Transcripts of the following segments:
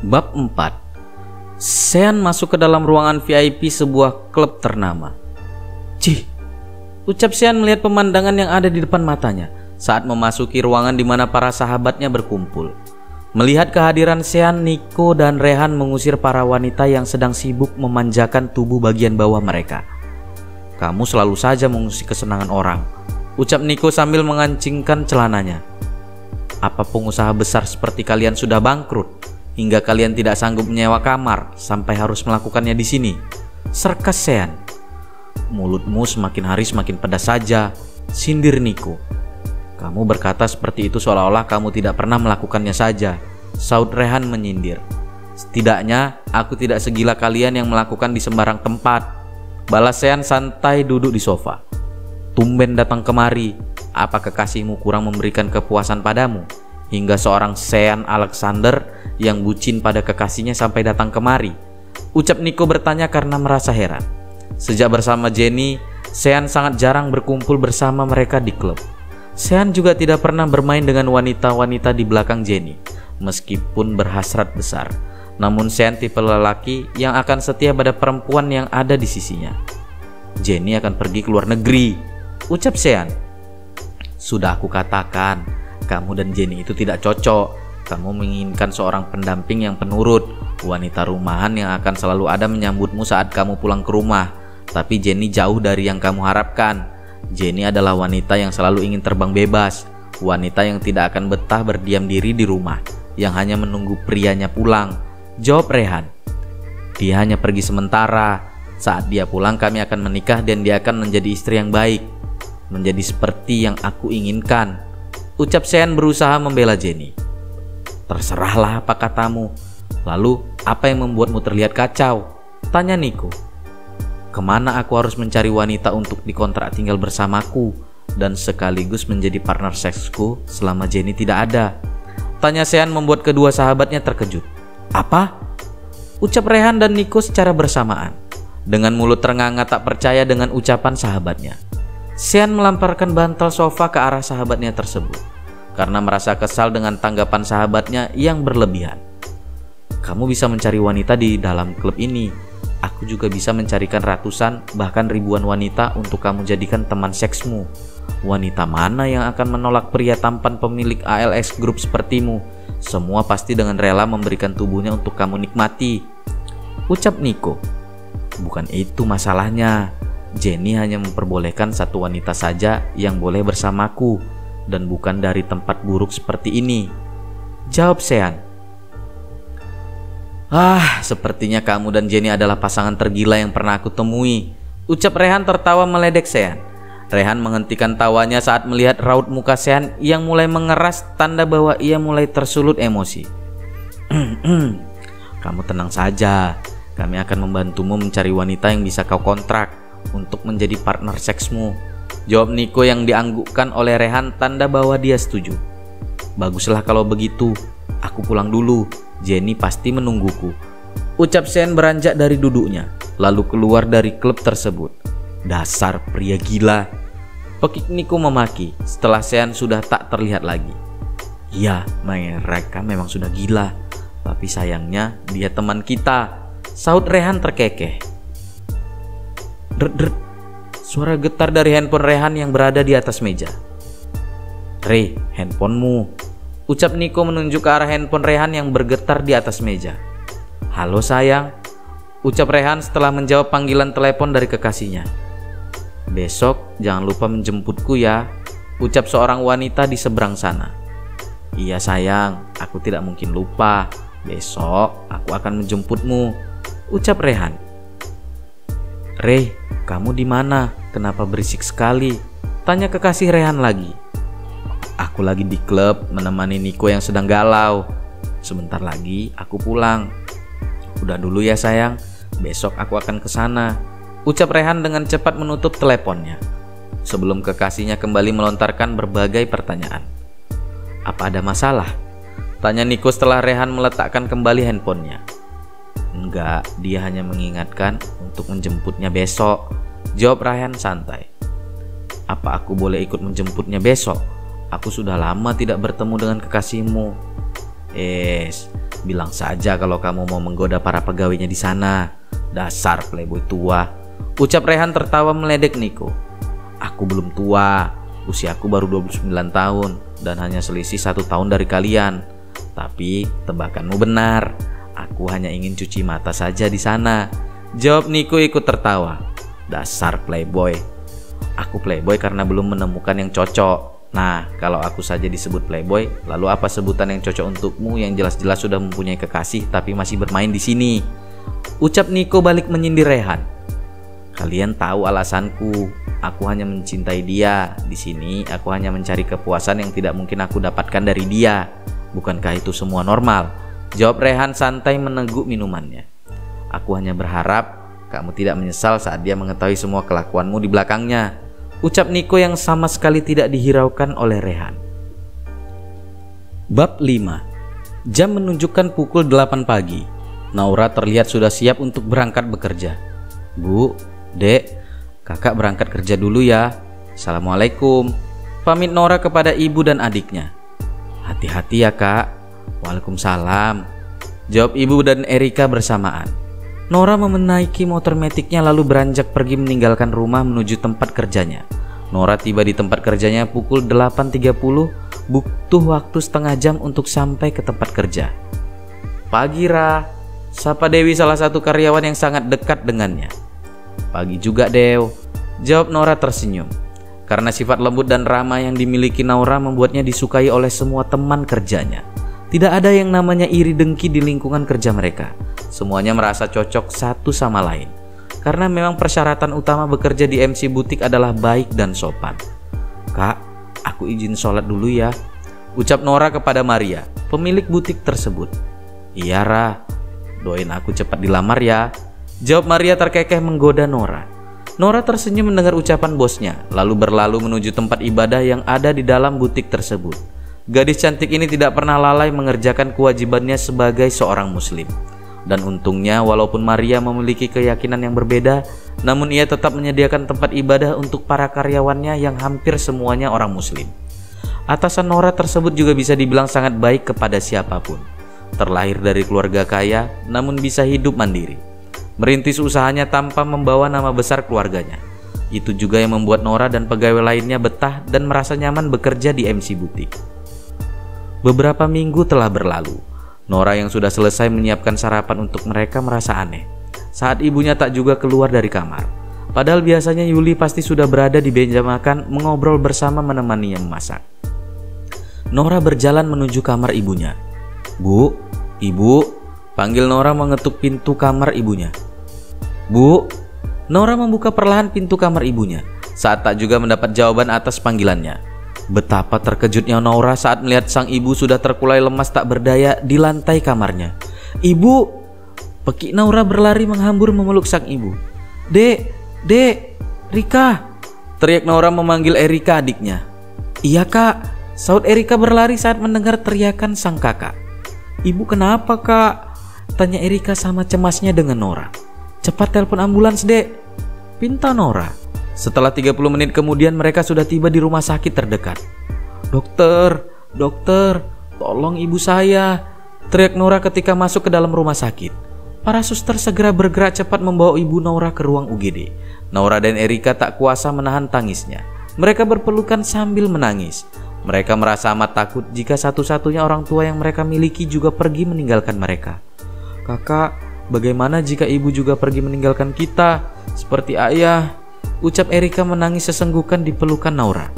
Bab 4. Sean masuk ke dalam ruangan VIP sebuah klub ternama. Cih, ucap Sean melihat pemandangan yang ada di depan matanya saat memasuki ruangan di mana para sahabatnya berkumpul. Melihat kehadiran Sean, Nico dan Rehan mengusir para wanita yang sedang sibuk memanjakan tubuh bagian bawah mereka. Kamu selalu saja mengusik kesenangan orang, ucap Nico sambil mengancingkan celananya. Apa pengusaha besar seperti kalian sudah bangkrut hingga kalian tidak sanggup menyewa kamar sampai harus melakukannya di sini? Serkas Sean. Mulutmu semakin hari semakin pedas saja, sindir Nico. Kamu berkata seperti itu seolah-olah kamu tidak pernah melakukannya saja, saud Rehan menyindir. Setidaknya aku tidak segila kalian yang melakukan di sembarang tempat, balas Sean santai duduk di sofa. Tumben datang kemari, apa kekasihmu kurang memberikan kepuasan padamu hingga seorang Sean Alexander yang bucin pada kekasihnya sampai datang kemari? Ucap Nico bertanya karena merasa heran. Sejak bersama Jenny, Sean sangat jarang berkumpul bersama mereka di klub. Sean juga tidak pernah bermain dengan wanita-wanita di belakang Jenny, meskipun berhasrat besar. Namun Sean tipe lelaki yang akan setia pada perempuan yang ada di sisinya. Jenny akan pergi ke luar negeri, ucap Sean. Sudah aku katakan, kamu dan Jenny itu tidak cocok. Kamu menginginkan seorang pendamping yang penurut, wanita rumahan yang akan selalu ada menyambutmu saat kamu pulang ke rumah. Tapi Jenny jauh dari yang kamu harapkan. Jenny adalah wanita yang selalu ingin terbang bebas, wanita yang tidak akan betah berdiam diri di rumah, yang hanya menunggu prianya pulang, jawab Rehan. Dia hanya pergi sementara. Saat dia pulang kami akan menikah dan dia akan menjadi istri yang baik, menjadi seperti yang aku inginkan, ucap Sean berusaha membela Jenny. Terserahlah apa katamu. Lalu apa yang membuatmu terlihat kacau? Tanya Nico. Kemana aku harus mencari wanita untuk dikontrak tinggal bersamaku dan sekaligus menjadi partner seksku selama Jenny tidak ada? Tanya Sean membuat kedua sahabatnya terkejut. Apa? Ucap Rehan dan Nico secara bersamaan, dengan mulut ternganga tak percaya dengan ucapan sahabatnya. Sean melamparkan bantal sofa ke arah sahabatnya tersebut karena merasa kesal dengan tanggapan sahabatnya yang berlebihan. Kamu bisa mencari wanita di dalam klub ini. Aku juga bisa mencarikan ratusan bahkan ribuan wanita untuk kamu jadikan teman seksmu. Wanita mana yang akan menolak pria tampan pemilik ALX Group sepertimu? Semua pasti dengan rela memberikan tubuhnya untuk kamu nikmati, ucap Nico. Bukan itu masalahnya. Jenny hanya memperbolehkan satu wanita saja yang boleh bersamaku, dan bukan dari tempat buruk seperti ini, jawab Sean. Sepertinya kamu dan Jenny adalah pasangan tergila yang pernah aku temui, ucap Rehan tertawa meledek Sean. Rehan menghentikan tawanya saat melihat raut muka Sean yang mulai mengeras, tanda bahwa ia mulai tersulut emosi. Kamu tenang saja, kami akan membantumu mencari wanita yang bisa kau kontrak untuk menjadi partner seksmu, jawab Nico yang dianggukkan oleh Rehan, tanda bahwa dia setuju. Baguslah kalau begitu, aku pulang dulu. Jenny pasti menungguku, ucap Sean beranjak dari duduknya lalu keluar dari klub tersebut. Dasar pria gila, pekik Nico memaki setelah Sean sudah tak terlihat lagi. Ya, mereka memang sudah gila, tapi sayangnya dia teman kita, saud Rehan terkekeh. Dret, suara getar dari handphone Rehan yang berada di atas meja. Re, handphonemu, ucap Nico menunjuk ke arah handphone Rehan yang bergetar di atas meja. Halo sayang, ucap Rehan setelah menjawab panggilan telepon dari kekasihnya. Besok jangan lupa menjemputku ya, ucap seorang wanita di seberang sana. Iya sayang, aku tidak mungkin lupa. Besok aku akan menjemputmu, ucap Rehan. Re, kamu di mana? Kenapa berisik sekali? Tanya kekasih Rehan lagi. Aku lagi di klub menemani Nico yang sedang galau. Sebentar lagi aku pulang. Udah dulu ya sayang, besok aku akan ke sana, ucap Rehan dengan cepat menutup teleponnya sebelum kekasihnya kembali melontarkan berbagai pertanyaan. Apa ada masalah? Tanya Nico setelah Rehan meletakkan kembali handphonenya. Enggak, dia hanya mengingatkan untuk menjemputnya besok, jawab Rehan santai. Apa aku boleh ikut menjemputnya besok? Aku sudah lama tidak bertemu dengan kekasihmu. Bilang saja kalau kamu mau menggoda para pegawainya di sana. Dasar playboy tua, ucap Rehan tertawa meledek Niko. Aku belum tua, usiaku baru 29 tahun dan hanya selisih 1 tahun dari kalian. Tapi tebakanmu benar, aku hanya ingin cuci mata saja di sana, jawab Niko ikut tertawa. Dasar playboy. Aku playboy karena belum menemukan yang cocok. Nah, kalau aku saja disebut playboy, lalu apa sebutan yang cocok untukmu yang jelas-jelas sudah mempunyai kekasih tapi masih bermain di sini? Ucap Niko balik menyindir Rehan. Kalian tahu alasanku, aku hanya mencintai dia. Di sini aku hanya mencari kepuasan yang tidak mungkin aku dapatkan dari dia. Bukankah itu semua normal? Jawab Rehan santai meneguk minumannya. Aku hanya berharap kamu tidak menyesal saat dia mengetahui semua kelakuanmu di belakangnya, ucap Niko yang sama sekali tidak dihiraukan oleh Rehan. Bab 5. Jam menunjukkan pukul 8 pagi. Naura terlihat sudah siap untuk berangkat bekerja. Bu, Dek, kakak berangkat kerja dulu ya. Assalamualaikum, pamit Naura kepada ibu dan adiknya. Hati-hati ya kak. Waalaikumsalam, jawab ibu dan Erika bersamaan. Naura menaiki motor metiknya lalu beranjak pergi meninggalkan rumah menuju tempat kerjanya. Naura tiba di tempat kerjanya pukul 8.30, butuh waktu setengah jam untuk sampai ke tempat kerja. Pagi Ra, sapa Dewi salah satu karyawan yang sangat dekat dengannya. Pagi juga Dew, jawab Naura tersenyum. Karena sifat lembut dan ramah yang dimiliki Naura membuatnya disukai oleh semua teman kerjanya. Tidak ada yang namanya iri dengki di lingkungan kerja mereka. Semuanya merasa cocok satu sama lain. Karena memang persyaratan utama bekerja di MC Butik adalah baik dan sopan. Kak, aku izin sholat dulu ya, ucap Naura kepada Maria, pemilik butik tersebut. Iya Ra, doain aku cepat dilamar ya, jawab Maria terkekeh menggoda Naura. Naura tersenyum mendengar ucapan bosnya, lalu berlalu menuju tempat ibadah yang ada di dalam butik tersebut. Gadis cantik ini tidak pernah lalai mengerjakan kewajibannya sebagai seorang muslim. Dan untungnya walaupun Maria memiliki keyakinan yang berbeda, namun ia tetap menyediakan tempat ibadah untuk para karyawannya yang hampir semuanya orang muslim. Atasan Naura tersebut juga bisa dibilang sangat baik kepada siapapun. Terlahir dari keluarga kaya, namun bisa hidup mandiri. Merintis usahanya tanpa membawa nama besar keluarganya. Itu juga yang membuat Naura dan pegawai lainnya betah dan merasa nyaman bekerja di MC Butik. Beberapa minggu telah berlalu. Naura yang sudah selesai menyiapkan sarapan untuk mereka merasa aneh saat ibunya tak juga keluar dari kamar. Padahal biasanya Yuli pasti sudah berada di meja makan mengobrol bersama menemaninya memasak. Naura berjalan menuju kamar ibunya. Bu, ibu, panggil Naura mengetuk pintu kamar ibunya. Bu, Naura membuka perlahan pintu kamar ibunya saat tak juga mendapat jawaban atas panggilannya. Betapa terkejutnya Naura saat melihat sang ibu sudah terkulai lemas tak berdaya di lantai kamarnya. Ibu, pekik Naura berlari menghambur memeluk sang ibu. Dek, Rika, teriak Naura memanggil Erika adiknya. Iya kak, saut Erika berlari saat mendengar teriakan sang kakak. Ibu kenapa kak? Tanya Erika sama cemasnya dengan Naura. Cepat telepon ambulans dek, pinta Naura. Setelah 30 menit kemudian mereka sudah tiba di rumah sakit terdekat. Dokter, tolong ibu saya, teriak Naura ketika masuk ke dalam rumah sakit. Para suster segera bergerak cepat membawa ibu Naura ke ruang UGD. Naura dan Erika tak kuasa menahan tangisnya. Mereka berpelukan sambil menangis. Mereka merasa amat takut jika satu-satunya orang tua yang mereka miliki juga pergi meninggalkan mereka. Kakak, bagaimana jika ibu juga pergi meninggalkan kita seperti ayah? Ucap Erika menangis sesenggukan di pelukan Naura.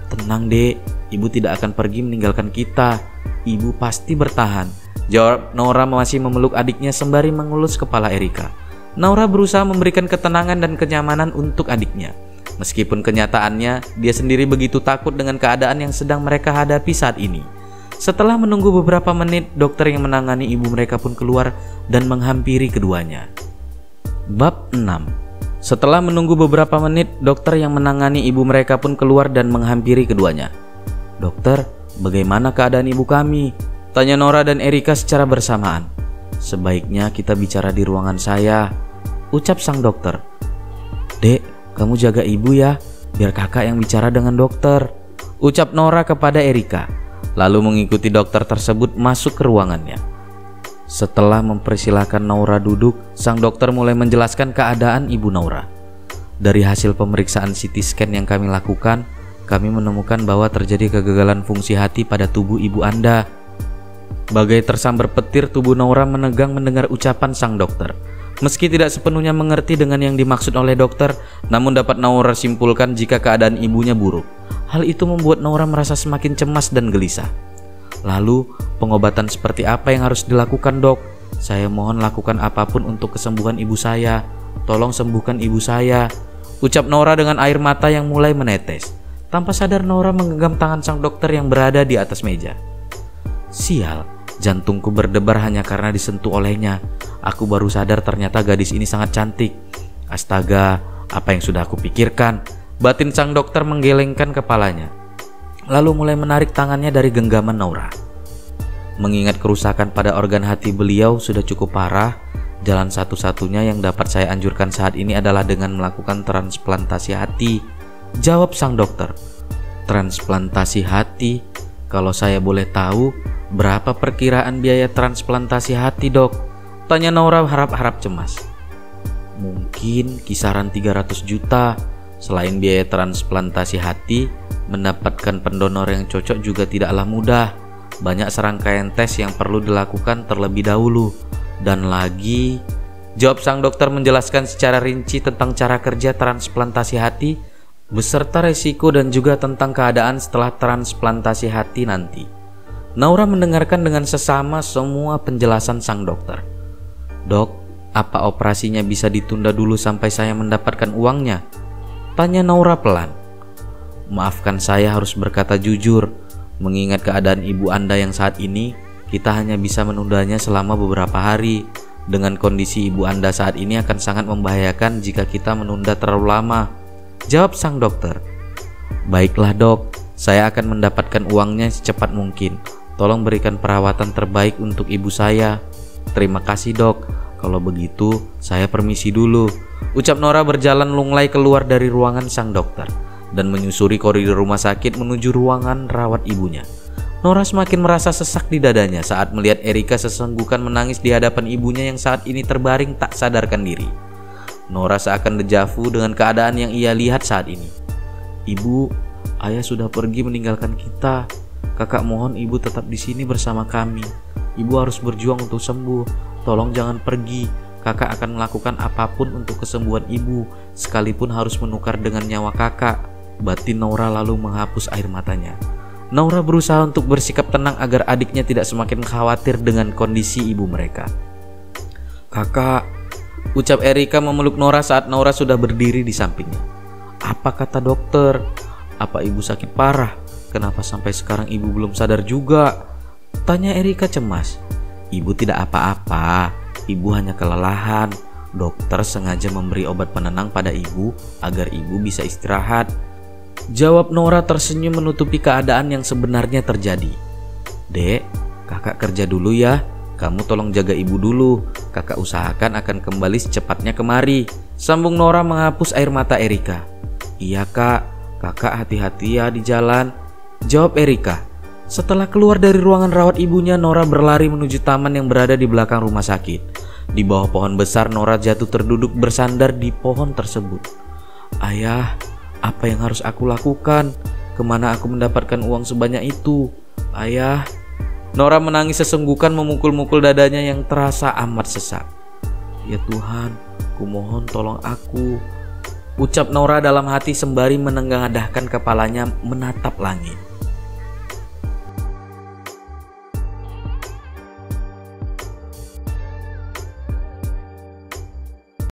Tenang dek, ibu tidak akan pergi meninggalkan kita. Ibu pasti bertahan, jawab Naura masih memeluk adiknya sembari mengelus kepala Erika. Naura berusaha memberikan ketenangan dan kenyamanan untuk adiknya. Meskipun kenyataannya dia sendiri begitu takut dengan keadaan yang sedang mereka hadapi saat ini. Setelah menunggu beberapa menit, dokter yang menangani ibu mereka pun keluar dan menghampiri keduanya. Bab 6. Setelah menunggu beberapa menit, dokter yang menangani ibu mereka pun keluar dan menghampiri keduanya. Dokter, bagaimana keadaan ibu kami? Tanya Naura dan Erika secara bersamaan. Sebaiknya kita bicara di ruangan saya, ucap sang dokter. Dek, kamu jaga ibu ya, biar kakak yang bicara dengan dokter, ucap Naura kepada Erika. lalu mengikuti dokter tersebut masuk ke ruangannya. Setelah mempersilahkan Naura duduk, sang dokter mulai menjelaskan keadaan ibu Naura. Dari hasil pemeriksaan CT scan yang kami lakukan, kami menemukan bahwa terjadi kegagalan fungsi hati pada tubuh ibu Anda. Bagai tersambar petir, tubuh Naura menegang mendengar ucapan sang dokter. Meski tidak sepenuhnya mengerti dengan yang dimaksud oleh dokter, namun dapat Naura simpulkan jika keadaan ibunya buruk. Hal itu membuat Naura merasa semakin cemas dan gelisah. Lalu, pengobatan seperti apa yang harus dilakukan, Dok? Saya mohon lakukan apapun untuk kesembuhan ibu saya. Tolong sembuhkan ibu saya, ucap Naura dengan air mata yang mulai menetes. Tanpa sadar Naura menggenggam tangan sang dokter yang berada di atas meja. Sial, jantungku berdebar hanya karena disentuh olehnya. Aku baru sadar ternyata gadis ini sangat cantik. Astaga, apa yang sudah aku pikirkan? Batin sang dokter menggelengkan kepalanya, lalu mulai menarik tangannya dari genggaman Naura. Mengingat kerusakan pada organ hati beliau sudah cukup parah, jalan satu-satunya yang dapat saya anjurkan saat ini adalah dengan melakukan transplantasi hati, jawab sang dokter. Transplantasi hati? Kalau saya boleh tahu, berapa perkiraan biaya transplantasi hati, Dok? Tanya Naura harap-harap cemas. Mungkin kisaran 300 juta. Selain biaya transplantasi hati, mendapatkan pendonor yang cocok juga tidaklah mudah. Banyak serangkaian tes yang perlu dilakukan terlebih dahulu. Dan lagi, jawab sang dokter menjelaskan secara rinci tentang cara kerja transplantasi hati, beserta resiko dan juga tentang keadaan setelah transplantasi hati nanti. Naura mendengarkan dengan sesama semua penjelasan sang dokter. Dok, apa operasinya bisa ditunda dulu sampai saya mendapatkan uangnya? Tanya Naura pelan. Maafkan saya harus berkata jujur, mengingat keadaan ibu Anda yang saat ini, kita hanya bisa menundanya selama beberapa hari. Dengan kondisi ibu Anda saat ini akan sangat membahayakan jika kita menunda terlalu lama, jawab sang dokter. Baiklah dok, saya akan mendapatkan uangnya secepat mungkin. Tolong berikan perawatan terbaik untuk ibu saya. Terima kasih dok, kalau begitu saya permisi dulu, ucap Naura berjalan lunglai keluar dari ruangan sang dokter dan menyusuri koridor rumah sakit menuju ruangan rawat ibunya. Naura semakin merasa sesak di dadanya saat melihat Erika sesenggukan menangis di hadapan ibunya yang saat ini terbaring tak sadarkan diri. Naura seakan dejavu dengan keadaan yang ia lihat saat ini. Ibu, ayah sudah pergi meninggalkan kita. Kakak mohon ibu tetap di sini bersama kami. Ibu harus berjuang untuk sembuh. Tolong jangan pergi. Kakak akan melakukan apapun untuk kesembuhan ibu, sekalipun harus menukar dengan nyawa kakak. Batin Naura lalu menghapus air matanya. Naura berusaha untuk bersikap tenang agar adiknya tidak semakin khawatir dengan kondisi ibu mereka. Kakak, ucap Erika memeluk Naura saat Naura sudah berdiri di sampingnya. Apa kata dokter? Apa ibu sakit parah? Kenapa sampai sekarang ibu belum sadar juga? Tanya Erika cemas. Ibu tidak apa-apa, ibu hanya kelelahan. Dokter sengaja memberi obat penenang pada ibu agar ibu bisa istirahat, jawab Naura tersenyum menutupi keadaan yang sebenarnya terjadi. Dek, kakak kerja dulu ya. Kamu tolong jaga ibu dulu. Kakak usahakan akan kembali secepatnya kemari, sambung Naura menghapus air mata Erika. Iya kak, kakak hati-hati ya di jalan, jawab Erika. Setelah keluar dari ruangan rawat ibunya, Naura berlari menuju taman yang berada di belakang rumah sakit. Di bawah pohon besar, Naura jatuh terduduk bersandar di pohon tersebut. Ayah, apa yang harus aku lakukan? Kemana aku mendapatkan uang sebanyak itu? Ayah. Naura menangis sesenggukan memukul-mukul dadanya yang terasa amat sesak. Ya Tuhan, kumohon tolong aku, ucap Naura dalam hati sembari menengadahkan kepalanya menatap langit.